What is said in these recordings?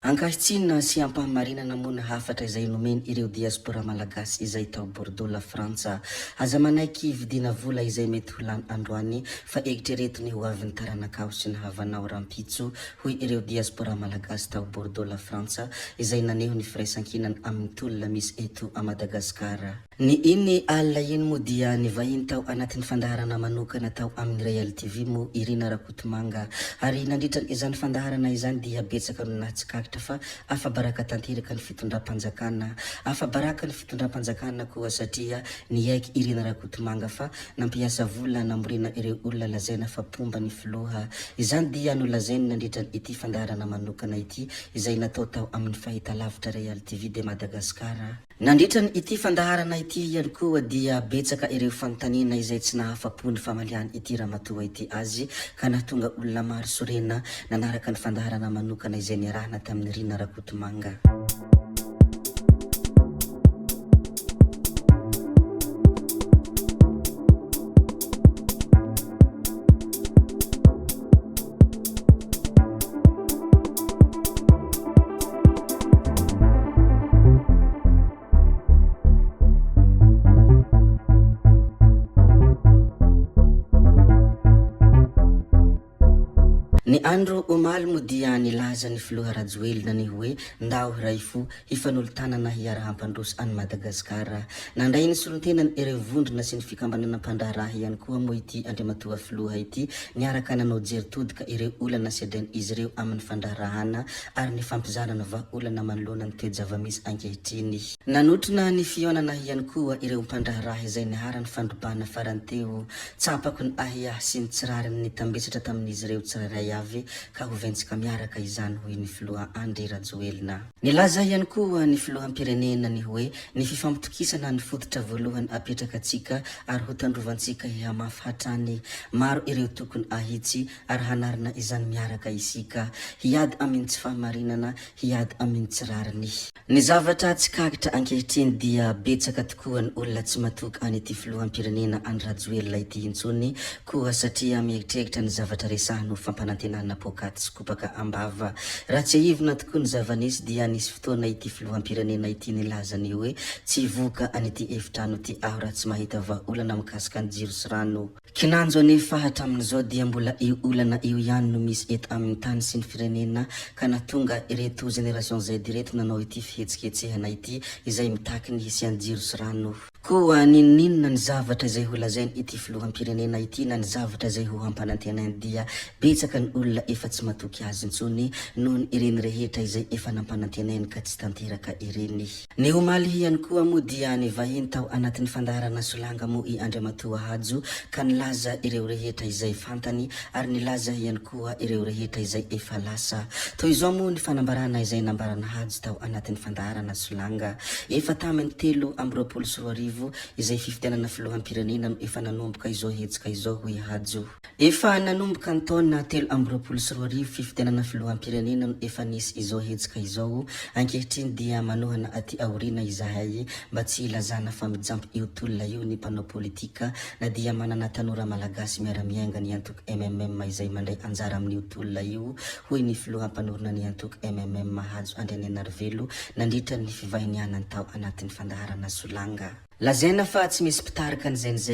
Ankahitrina sy ampahamarinana mona hafatra izay nomeny ireo diaspora malagasy izay tao Bordeaux la Frantsa. Aza manaiky vidina vola izay mety ho lany androany fa eritreretiny ho avin'ny taranakao sy ny havanao rampitso hoy ireo diaspora malagasy tao Bordeaux la Frantsa izay naneho ny firaisankinany amin'ny tolona misy eto a Madagasikara. Ny iny alina iny moa dia ny vahiny tao anatin'ny fandaharana manokana tao amin'ny Real TV mo Irina Rakotomanga ary nandritran izany fandaharana izany dia betsaka no natsikakitra fa afabaraka tanteraka ny fitondram-panjakana afabaraka ny fitondram-panjakana koa satria ny aiky Irina Rakotomanga fa nampiasa vola namorina ireo olona lazaina fa pomba ny filoha. Izany dia no lazainy nandritran ity fandaharana manokana ity izay natao tao amin'ny fahitalavitra Real TV de Madagasikara. Nandritran ity fandaharana ity ihany koa dia betsaka ireo fanontaniana izay tsy nahafapo ny famaliana ity ramatoa ity azy ka nahatonga olona maro sorena nanaraka ny fandaharana manokana izay niarahana tamin'ny Irina Rakotomanga. Ny andro omaly mo dia nilaza ny filoha Rajoelina ny hoe ndao raifo hifanolo-tanana hiara-hampandroso any Madagasikara. Nandray ny solontenany ireo vondrona sy ny fikambanana mpandraharaha ihany koa mo ity andriamatoa filoha ity niaraka nanao jeritodika ireo olana sedrainy izy ireo amin'ny fandraharahana ary ny fampizarana vahaolana manoloana ny toe-java-misy ankehitriny. Nanotrona ny fionana ihany koa ireo mpandraharaha izay niharany fandrobana faranteo tsapako ny ahia sy ny tsirariny ny tambesatra tamin'izy ireo tsiraray avy ka ho ventsika miaraka izany hoy ny filoha Andry Rajoelina. Nilaza ihany koa ny filoham-pirenena ny hoe ny fifampitokisana ny fototra voalohany apetraka atsika ary ho tandrovantsika hihamafy hatrany maro ireo tokony ahitsy ary hanarina izany miaraka isika hiady amin'ny tsy fahamarinana hiady amin'ny tsirariny. Ny zavatra tsikakitra ankehitriny dia betsaka tokoa ny olona tsy matoky any ity filoham-pirenena Andry Rajoelina ity intsony koa satria mieritreritra ny zavatra resahany ho fampanantenana pokaty sy kopaka ambava. Raha tsy hivona tokoa ny zavanisy dia nisy fotoana ity filoham-pirenena ity nilazany hoe tsy voka any ity efitrano ity aho raha tsy mahita vahaolana mikasika ny jiro sy rano. Kinanjo anefa hatramin'izao dia mbola io olana io ihany no misy eto amin'ny tany sy ny firenena ka natonga ireto generation Z ireto nanao ity fihetsikehtsehana ity izay mitaky ny hisian'ny jiro sy rano. Koa ninona ny zavatra izay ho lazainy ity filoham-pirenena ity na ny zavatra izay ho hampanantenainy dia betsaka ny olona efa tsy matoky azy intsony noho ny ireny rehetra izay efa nampanantenainy ka tsy tanteraka ireny. Ny omaly ihany koa mo dia ny vahiny tao anatin'ny fandaharana solanga mo i Andriamatoa Hajo ka nilaza ireo rehetra izay fantany ary nilaza ihany koa ireo rehetra izay efa lasa. Toy izao mo ny fanambarana izay nambarana Hajo tao anatin'ny fandaharana solanga efa tamin'ny 3 izay fifidianana filoham-pirenena no efa nanomboka izao hetsika izao hoy Hajo. Efa nanomboka ny taona 3 fifidianana filoham-pirenena no efa nisy izao hetsika izao ankehitriny dia manohana aty aorina izahay mba tsy ilazana fa mijampy io tolona io ny mpanao politika na dia manana tanora malagasy miara-miainga ny antoky MMM izay mandray anjara amin'io tolona io hoy ny filoham-panorona ny antoky MMM Hajo Andrianenarivelo nandritra ny fivahinianany tao anatin'ny fandaharana solanga. Lazaina fa tsy misy pitarika ny ZNZ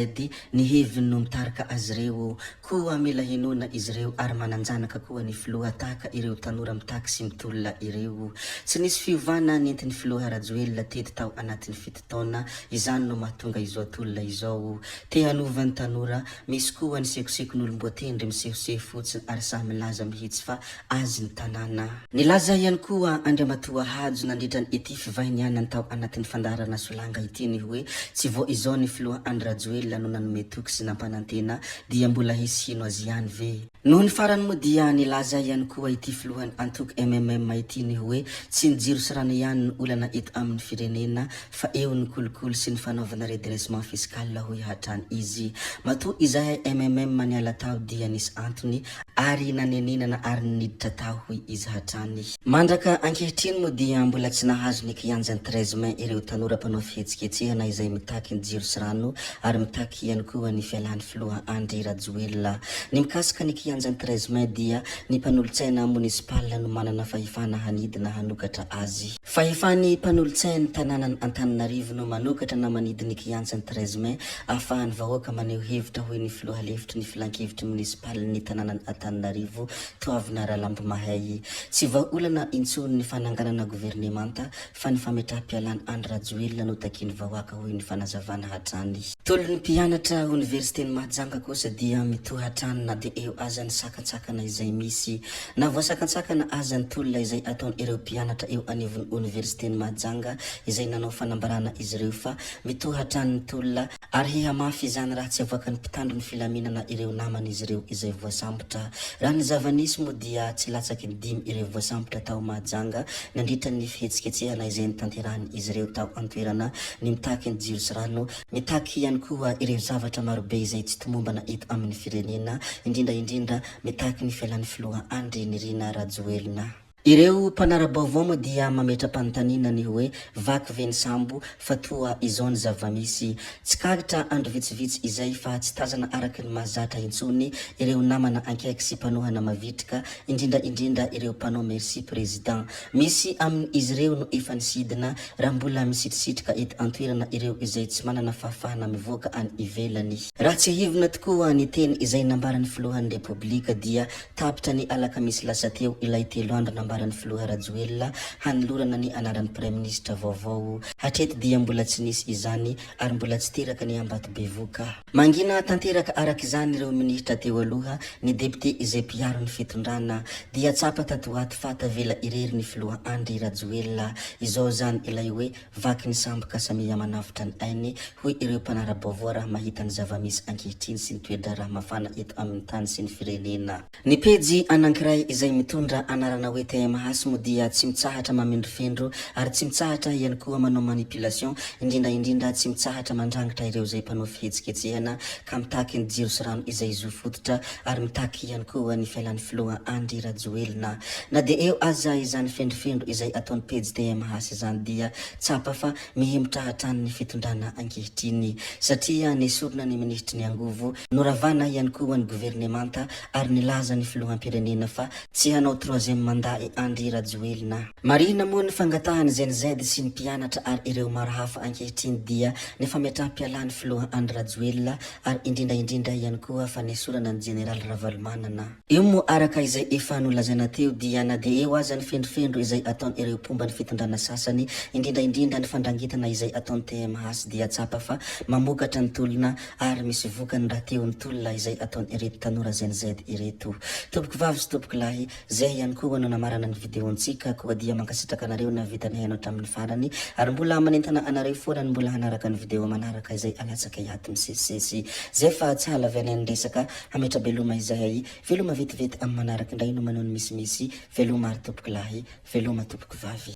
ny heviny no mitarika azy ireo koa mila hinona izy ireo ary mananjanaka koa ny filoha taka ireo tanora mitaky sy mitolona ireo. Tsy nisy fiovana nentin'ny filoha Rajoelina teto tao anatin'ny 7 taona izany no mahatonga izao tolona izao te hanova ny tanora misy koa ny sekosekon'olom-boatendry misehoseho fotsiny ary samy milaza mihitsy fa azy ny tanàna. Nilaza ihany koa Andriamatoa Hajo nandritra ity fivahinianany tao anatin'ny fandaharana solanga ity ny hoe tsy vo izao ny filoha Andry Rajoelina no nanome toky sy nampanantena dia mbola hisino azy ihany ve. Noho ny farany mo dia nilaza ihany koa ity filohany antoky MMM ity ny hoe tsy ny jiro sy rano ihany ny olana eto amin'ny firenena fa eo ny kolokolo sy ny fanaovana redressement fiscal hoy hatrany izy. Matoa izahay MMM niala tao dia nisy antony ary naneninana ary niditra tao hoy izy hatrany. Mandraka ankehitriny mo dia mbola tsy nahazo ny kianjany 13 Mai ireo tanora mpanao fihetsikehtsehana izay izay mitaky ny jiro sy rano ary mitaky ihany koa ny fialany filoha Andry Rajoelina. Ny mikasika ny kianjan'ny 13 Mai dia ny mpanolontsaina municipal no manana fahefana hanidina hanokatra azy. Fahefany mpanolontsaina tanànany Antananarivo no manokatra na manidina ny kianjan'ny 13 Mai ahafahan'ny vahoaka maneho hevitra hoe ny filoha lefitry ny filan-kevitry municipal ny tanànany Antananarivo toavina Ralambo Mahay. Tsy vahaolana intsony ny fananganana gouvernemanta fa ny fametraha-pialany Andry Rajoelina no takiany vahoaka hoy ny fanazavana hatrany. Tolon'ny mpianatra Université ny Mahajanga kosa dia mitoha-hatrany na dia eo azany sakantsakana izay misy na voasakantsakana azany tolona izay ataony ireo mpianatra eo anivon'ny Université ny Mahajanga izay nanao fanambarana izy ireo fa mitoha-hatrany ny tolona ary hiha mafy izany raha tsy avoaka ny mpitandro ny filaminana ireo namana izy ireo izay voasambotra. Raha ny zavanisy moa dia tsy latsaky ny 5 ireo voasambotra tao Mahajanga nandritra ny fihetsiketsiana izay nitanterahany izy ireo tao antoerana ny mitaky ny jiro sy rano, mitaky ihany koa ireo zavatra marobe izay tsy tomombana eto amin'ny firenena, indrindra mitaky ny fialan'ny filoha Andry Nirina Rajoelina. Ireo mpanara-baovao moa dia mametra-panontaniana ny hoe vaky ve ny sambo fa toa izao ny zavamisy. Tsy karitra andro vitsivitsy izay fa tsy tazana araky ny mahazatra intsony ireo namana ankaiky sy mpanohana mavitrika, indrindra ireo mpanao merci président. Misy amin'ny izy ireo no efa nisidina raha mbola misitrisitrika eto antoerana ireo izay tsy manana fahafahana mivoaka any ivelany. Raha tsy hivina tokoa ny teny izay nambaran'ny filohan'ny Republika dia tapitra ny alakamisy lasa teo ilay 3 andro nambaran'ny filoha Rajoelina hanolorana ny anaran'ny Prime Ministre vaovao. Hatreto dia mbola tsy nisy izany ary mbola tsy teraka ny ambato bevoka. Mangina tanteraka araka izany ireo ministra teo aloha ny député izay mpiaro ny fitondrana dia tsapa tato ato fa tavela irery ny filoha Andry Rajoelina. Izao zany ilay hoe vaky ny sambo kasamia manavitra ny ainy hoy ireo mpanara-baovao raha mahita ny zavamisy ankehitriny sy ny toedra raha mafana eto amin'ny tany sy ny firenena. Ny pejy anankiray izay mitondra anarana hoe TMH moa dia tsy mitsahatra mamindro fendro ary tsy mitsahatra ihany koa manao manipulation, indrindra tsy mitsahatra mandrangitra ireo izay mpanao fihetsiketsiahana ka mitaky ny jiro sy rano izay zo fototra ary mitaky ihany koa ny fialan'ny filoha Andry Rajoelina. Na dia eo aza izany fendrofendro izay ataony pejy TMH izany dia tsapa fa mihemitra hatrany ny fitondrana ankehitriny satria nesorona ny ministry ny angovo noravana ihany koa ny gouvernemanta ary nilaza ny filoham-pirenena fa tsy hanao 3e mandat Andry Rajoelina. Marina moa ny fangatahany ZNZ sy ny mpianatra ary ireo maro hafa ankehitriny dia ny fametraha-pialan'ny filoha Andry Rajoelina ary indrindra ihany koa fa nesorana ny General Ravalomanana. Io moa araka izay efa nolazaina teo dia na dia eo aza ny fendrofendro izay ataony ireo mpomba ny fitondrana sasany, indrindra ny fandrangitana izay ataony TMH dia tsapa fa mamokatra ny tolona ary misy vokany raha teo ny tolona izay ataony ireto tanora ZNZ ireto. Tompoko vavy sy tompoko lahy, zay ihany koa no namarana ny videontsika koa dia mankasitraka anareo na vitany hainao hatramin'ny farany ary mbola manentana anareo foana ny mbola hanaraka ny video manaraka izay alatsaka hiato misesisesy. Zay fa tsy halavana ny resaka hametra beloma izay veloma vetivety amin'ny manaraka indray no manao ny misimisy veloma ary tompoko lahy, veloma tompoko vavy.